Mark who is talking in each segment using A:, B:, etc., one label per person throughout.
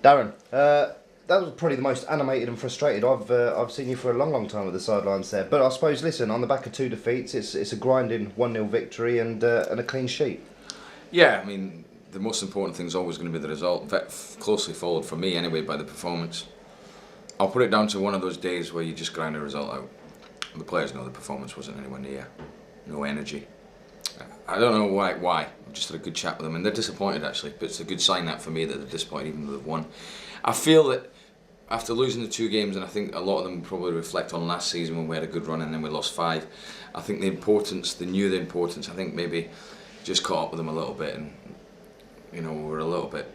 A: Darren, that was probably the most animated and frustrated I've seen you for a long time at the sidelines there. But I suppose, listen, on the back of 2 defeats, it's a grinding 1-0 victory and a clean sheet.
B: Yeah, I mean, the most important thing is always going to be the result. Closely followed for me anyway by the performance. I'll put it down to one of those days where you just grind a result out. The players know the performance wasn't anywhere near, no energy. I don't know why. I just had a good chat with them, and they're disappointed actually. But it's a good sign that for me that they're disappointed even though they've won. I feel that after losing the 2 games, and I think a lot of them probably reflect on last season when we had a good run and then we lost 5. I think they knew the importance. I think maybe just caught up with them a little bit, and we were a little bit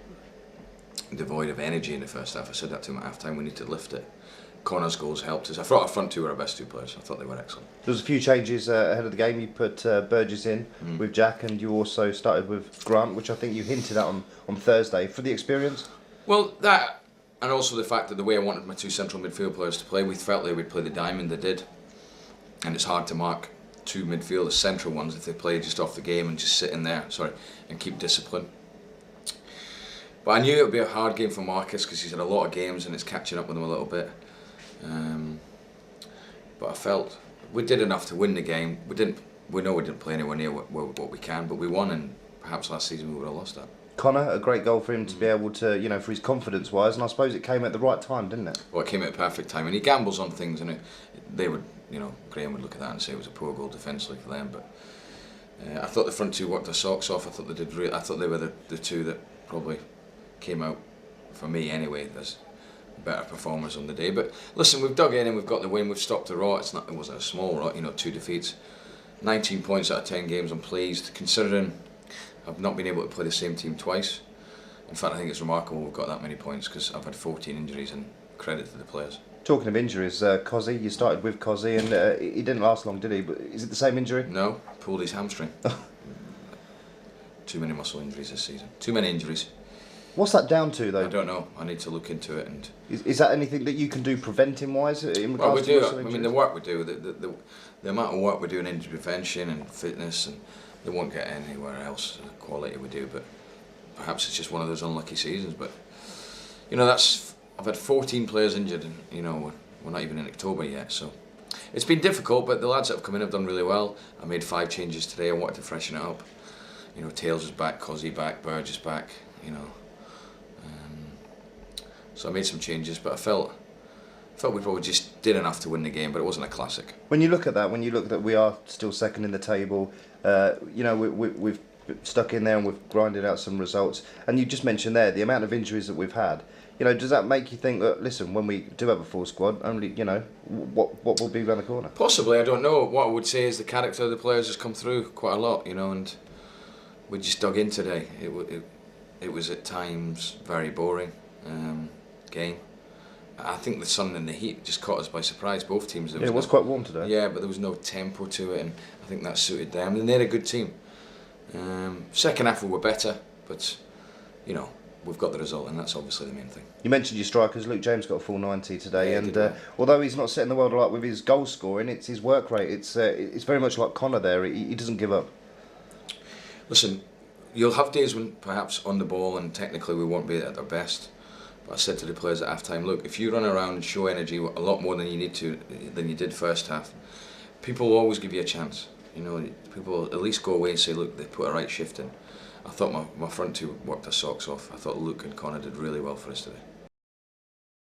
B: devoid of energy in the first half. I said that to them at half time. We need to lift it. Connor's goals helped us. I thought our front 2 were our best 2 players. I thought they were excellent.
A: There was a few changes ahead of the game. You put Burgess in with Jack, and you also started with Grant, which I think you hinted at on Thursday. For the experience?
B: Well, that, and also the fact that the way I wanted my 2 central midfield players to play, we felt they would play the diamond. They did, and it's hard to mark 2 midfielders, central ones, if they play just off the game and just sit in there, and keep discipline. But I knew it would be a hard game for Marcus because he's had a lot of games and it's catching up with him a little bit. But I felt we did enough to win the game. We know we didn't play anywhere near what we can, but we won, and perhaps last season we would have lost that.
A: Connor, a great goal for him to be able to, for his confidence wise, and I suppose it came at the right time, didn't it?
B: Well, it came at a perfect time, and he gambles on things, and they would, Graham would look at that and say it was a poor goal defensively for them. But I thought the front 2 worked their socks off. I thought they did. I thought they were the 2 that probably came out for me anyway as better performers on the day. But listen, we've dug in and we've got the win. We've stopped the rot. It wasn't a small rot. 2 defeats, 19 points out of 10 games. I'm pleased considering I've not been able to play the same team twice. In fact, I think it's remarkable we've got that many points because I've had 14 injuries, and credit to the players.
A: Talking of injuries, Cozzy, you started with Cozzy and he didn't last long, did he? But is it the same injury?
B: No, pulled his hamstring. Too many muscle injuries this season. Too many injuries.
A: What's that down to, though?
B: I don't know. I need to look into it. And
A: is that anything that you can do preventing-wise in regards
B: to
A: muscle injuries?
B: I mean, the work we do, the amount of work we do in injury prevention and fitness, and they won't get anywhere else the quality we do. But perhaps it's just one of those unlucky seasons. But I've had 14 players injured, and we're not even in October yet. So it's been difficult. But the lads that have come in have done really well. I made 5 changes today. I wanted to freshen it up. Tails is back, Cozzy back, Burge is back. So I made some changes, but I felt we probably just did enough to win the game, but it wasn't a classic.
A: When you look at that, we are still second in the table, we've stuck in there and we've grinded out some results. And you just mentioned there the amount of injuries that we've had. Does that make you think that, listen, when we do have a full squad, only, what will be around the corner?
B: Possibly, I don't know. What I would say is the character of the players has come through quite a lot, and we just dug in today. It was at times very boring. Game. I think the sun and the heat just caught us by surprise, both teams.
A: It was quite warm today.
B: Yeah, but there was no tempo to it, and I think that suited them. And they're a good team. Second half we were better, but we've got the result, and that's obviously the main thing.
A: You mentioned your strikers. Luke James got a full 90 today,
B: yeah,
A: and although he's not setting the world alight with his goal scoring, it's his work rate. It's very much like Connor there. He doesn't give up.
B: Listen, you'll have days when perhaps on the ball and technically we won't be at our best. But I said to the players at half time, look, if you run around and show energy a lot more than you did first half, people will always give you a chance. People will at least go away and say, look, they put a right shift in. I thought my front 2 worked their socks off. I thought Luke and Connor did really well for us today.